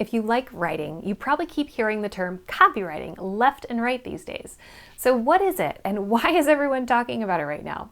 if you like writing, you probably keep hearing the term copywriting left and right these days. So what is it, and why is everyone talking about it right now?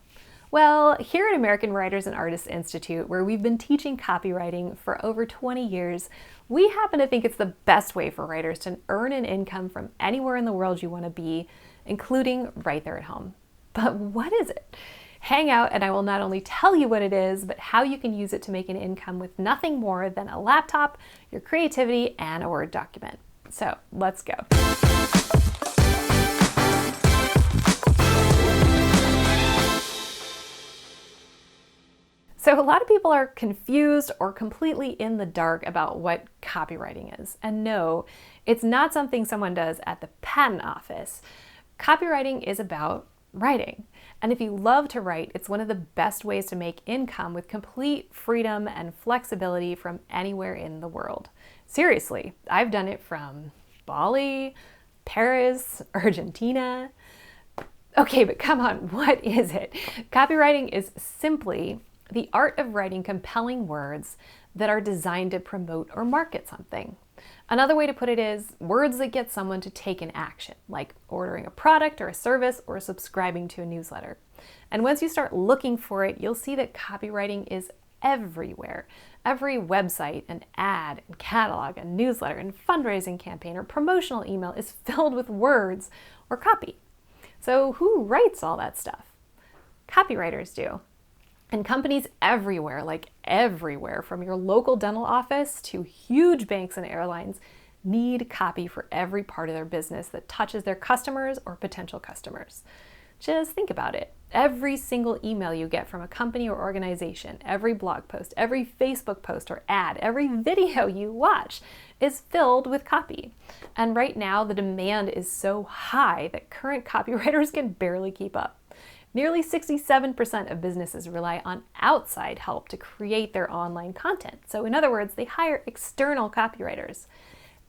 Well, here at American Writers and Artists Institute, where we've been teaching copywriting for over 20 years, we happen to think it's the best way for writers to earn an income from anywhere in the world you want to be, including right there at home. But what is it? Hang out and I will not only tell you what it is, but how you can use it to make an income with nothing more than a laptop, your creativity, and a Word document. So let's go. So a lot of people are confused or completely in the dark about what copywriting is. And no, it's not something someone does at the patent office. Copywriting is about writing. And if you love to write, it's one of the best ways to make income with complete freedom and flexibility from anywhere in the world. Seriously, I've done it from Bali, Paris, Argentina. Okay, but come on, what is it? Copywriting is simply the art of writing compelling words that are designed to promote or market something. Another way to put it is words that get someone to take an action, like ordering a product or a service or subscribing to a newsletter. And once you start looking for it, you'll see that copywriting is everywhere. Every website, and ad, and catalog, and newsletter, and fundraising campaign or promotional email is filled with words or copy. So who writes all that stuff? Copywriters do. And companies everywhere, like everywhere, from your local dental office to huge banks and airlines, need copy for every part of their business that touches their customers or potential customers. Just think about it. Every single email you get from a company or organization, every blog post, every Facebook post or ad, every video you watch is filled with copy. And right now, the demand is so high that current copywriters can barely keep up. Nearly 67% of businesses rely on outside help to create their online content. So in other words, they hire external copywriters.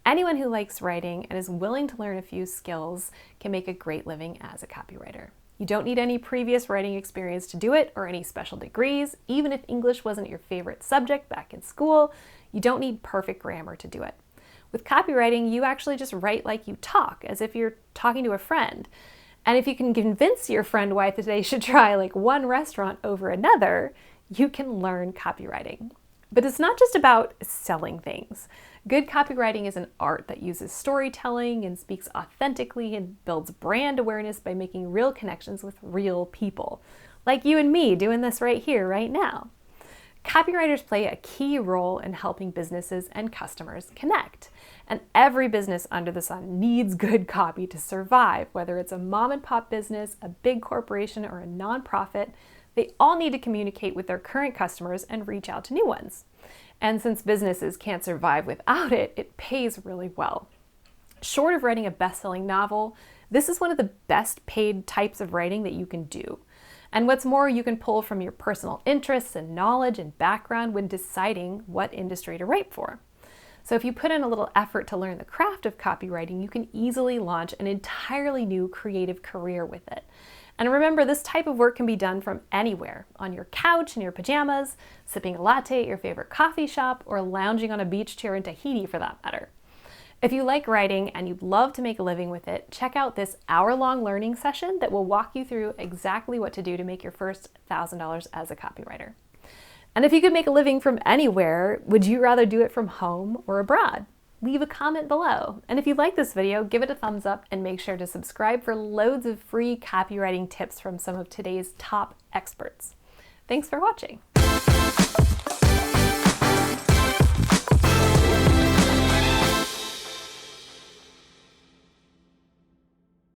Anyone who likes writing and is willing to learn a few skills can make a great living as a copywriter. You don't need any previous writing experience to do it or any special degrees. Even if English wasn't your favorite subject back in school, you don't need perfect grammar to do it. With copywriting, you actually just write like you talk, as if you're talking to a friend. And if you can convince your friend why they should try like one restaurant over another, you can learn copywriting. But it's not just about selling things. Good copywriting is an art that uses storytelling and speaks authentically and builds brand awareness by making real connections with real people, like you and me doing this right here, right now. Copywriters play a key role in helping businesses and customers connect. And every business under the sun needs good copy to survive, whether it's a mom and pop business, a big corporation, or a nonprofit. They all need to communicate with their current customers and reach out to new ones. And since businesses can't survive without it, it pays really well. Short of writing a best-selling novel, this is one of the best paid types of writing that you can do. And what's more, you can pull from your personal interests and knowledge and background when deciding what industry to write for. So if you put in a little effort to learn the craft of copywriting, you can easily launch an entirely new creative career with it. And remember, this type of work can be done from anywhere, on your couch in your pajamas, sipping a latte at your favorite coffee shop, or lounging on a beach chair in Tahiti for that matter. If you like writing and you'd love to make a living with it, check out this hour-long learning session that will walk you through exactly what to do to make your first $1,000 as a copywriter. And if you could make a living from anywhere, would you rather do it from home or abroad? Leave a comment below. And if you like this video, give it a thumbs up and make sure to subscribe for loads of free copywriting tips from some of today's top experts. Thanks for watching.